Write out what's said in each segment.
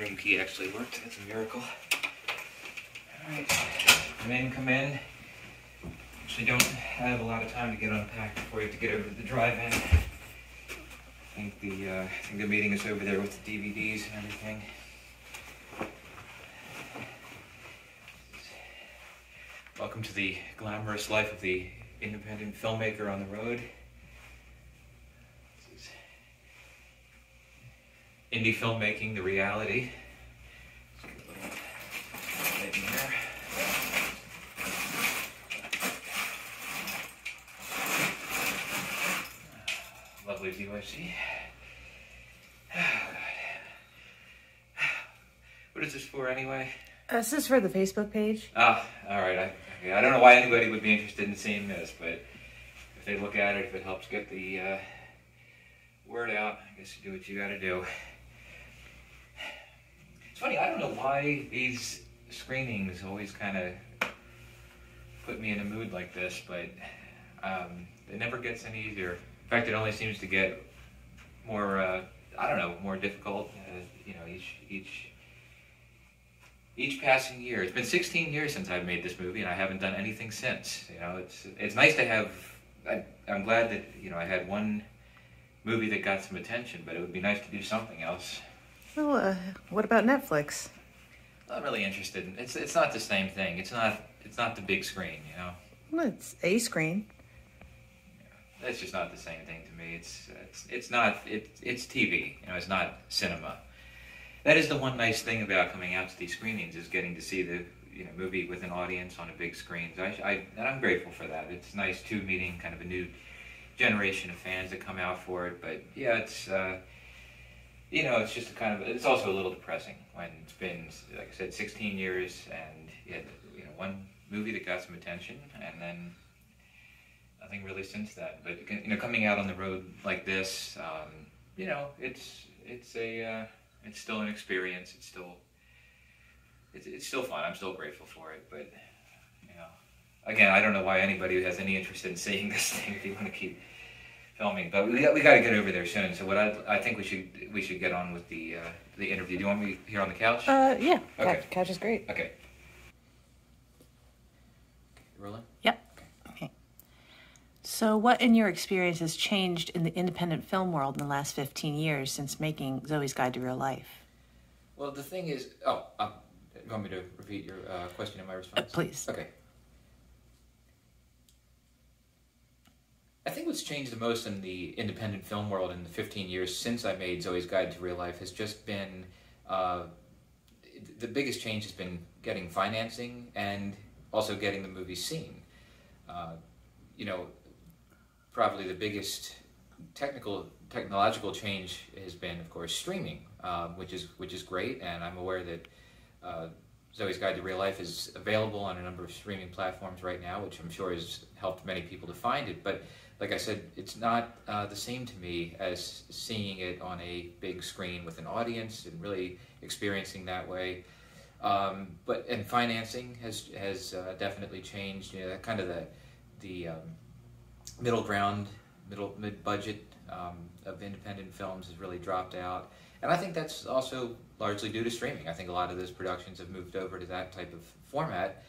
room key actually worked. That's a miracle. Alright, come in. Actually don't have a lot of time to get unpacked before you have to get over to the drive-in. I think the meeting is over there with the DVDs and everything. Welcome to the glamorous life of the independent filmmaker on the road. This is indie filmmaking, the reality. Let's get a little light in there. Lovely view I see. What is this for anyway? This is for the Facebook page. Ah, all right. I don't know why anybody would be interested in seeing this, but if they look at it, if it helps get the word out, I guess you do what you got to do. It's funny, I don't know why these screenings always kind of put me in a mood like this, but it never gets any easier. In fact, it only seems to get more, I don't know, more difficult, each passing year. It's been 16 years since I've made this movie, and I haven't done anything since. You know, it's nice to have. I'm glad that I had one movie that got some attention, but it would be nice to do something else. Well, what about Netflix? Not really interested. It's not the same thing. It's not the big screen. Well, it's a screen. Yeah, that's just not the same thing to me. It's TV. It's not cinema. That is the one nice thing about coming out to these screenings, is getting to see the movie with an audience on a big screen. So I'm grateful for that. It's nice too, meeting kind of a new generation of fans that come out for it. But yeah, it's it's just it's also a little depressing when it's been, like I said, 16 years, and you had one movie that got some attention, and then nothing really since that. But coming out on the road like this, it's still an experience. It's still fun. I'm still grateful for it. But again, I don't know why anybody has any interest in seeing this thing if you want to keep filming. But we got to get over there soon. So what I think we should get on with the interview. Do you want me here on the couch? Yeah. Okay. Couch is great. Okay. Rolling? Yep. Okay. So what, in your experience, has changed in the independent film world in the last 15 years since making Zoe's Guide to Real Life? Well, the thing is... you want me to repeat your question and my response? Please. Okay. I think what's changed the most in the independent film world in the 15 years since I made Zoe's Guide to Real Life has just been... the biggest change has been getting financing and also getting the movie seen. Probably the biggest technological change has been, of course, streaming, which is great, and I'm aware that Zoe's Guide to Real Life is available on a number of streaming platforms right now, which I'm sure has helped many people to find it. But like I said, it's not the same to me as seeing it on a big screen with an audience and really experiencing that way. And financing has definitely changed. Kind of the mid-budget of independent films has really dropped out. And I think that's also largely due to streaming. I think a lot of those productions have moved over to that type of format,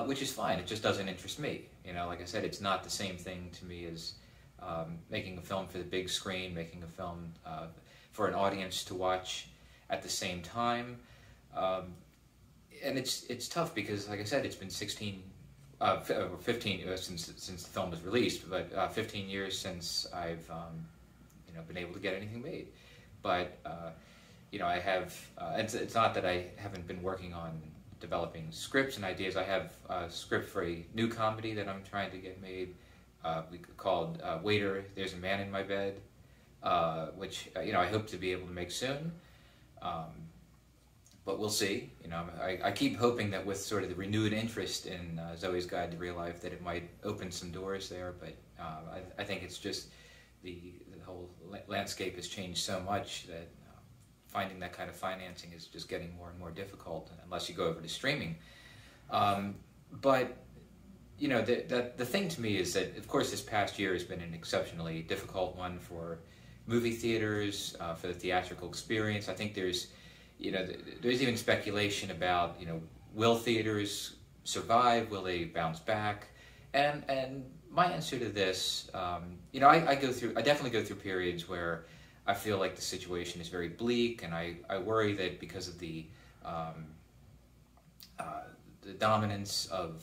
which is fine. It just doesn't interest me. Like I said, it's not the same thing to me as making a film for the big screen, making a film for an audience to watch at the same time. And it's tough because, like I said, it's been 15 since the film was released, but 15 years since I've been able to get anything made. But I have. It's not that I haven't been working on developing scripts and ideas. I have a script for a new comedy that I'm trying to get made. Called "Waiter, There's a Man in My Bed," which I hope to be able to make soon. But we'll see. I keep hoping that with sort of the renewed interest in Zoe's Guide to Real Life that it might open some doors there. But I think it's just the whole landscape has changed so much that finding that kind of financing is just getting more and more difficult unless you go over to streaming. But the thing to me is that, of course, this past year has been an exceptionally difficult one for movie theaters, for the theatrical experience. I think there's there's even speculation about, will theaters survive? Will they bounce back? And my answer to this, I definitely go through periods where I feel like the situation is very bleak, and I worry that because of the dominance of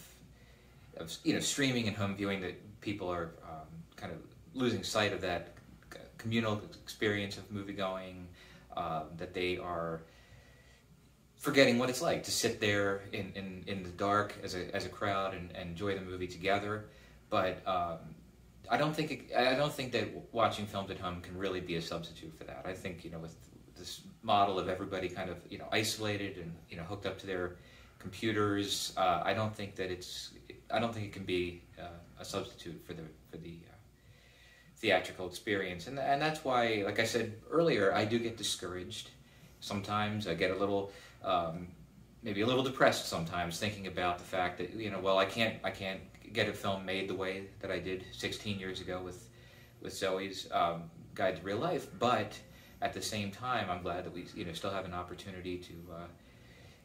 streaming and home viewing, that people are kind of losing sight of that communal experience of movie going, that they are forgetting what it's like to sit there in the dark as a crowd and enjoy the movie together. But I don't think that watching films at home can really be a substitute for that. I think with this model of everybody kind of isolated and hooked up to their computers, I don't think it can be a substitute for the theatrical experience, and that's why, like I said earlier, I do get discouraged. Sometimes I get a little, maybe a little depressed sometimes, thinking about the fact that I can't get a film made the way that I did 16 years ago with Zoe's Guide to Real Life. But at the same time, I'm glad that we still have an opportunity to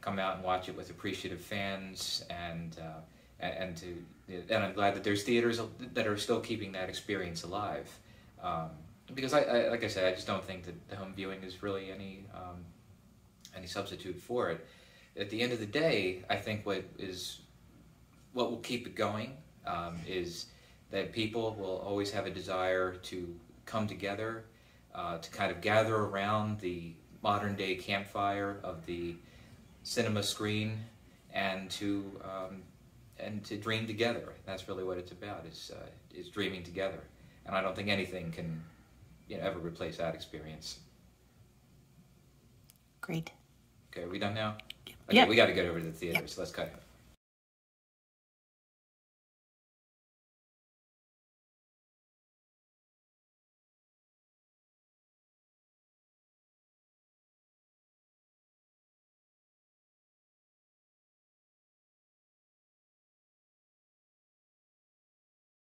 come out and watch it with appreciative fans, and I'm glad that there's theaters that are still keeping that experience alive. Because I like I said, I just don't think that the home viewing is really any substitute for it. At the end of the day, I think what will keep it going is that people will always have a desire to come together, to kind of gather around the modern day campfire of the cinema screen, and to dream together. That's really what it's about, is dreaming together. And I don't think anything can ever replace that experience. Great. Okay, are we done now? Okay, Yep. We got to get over to the theater, Yep. so let's cut.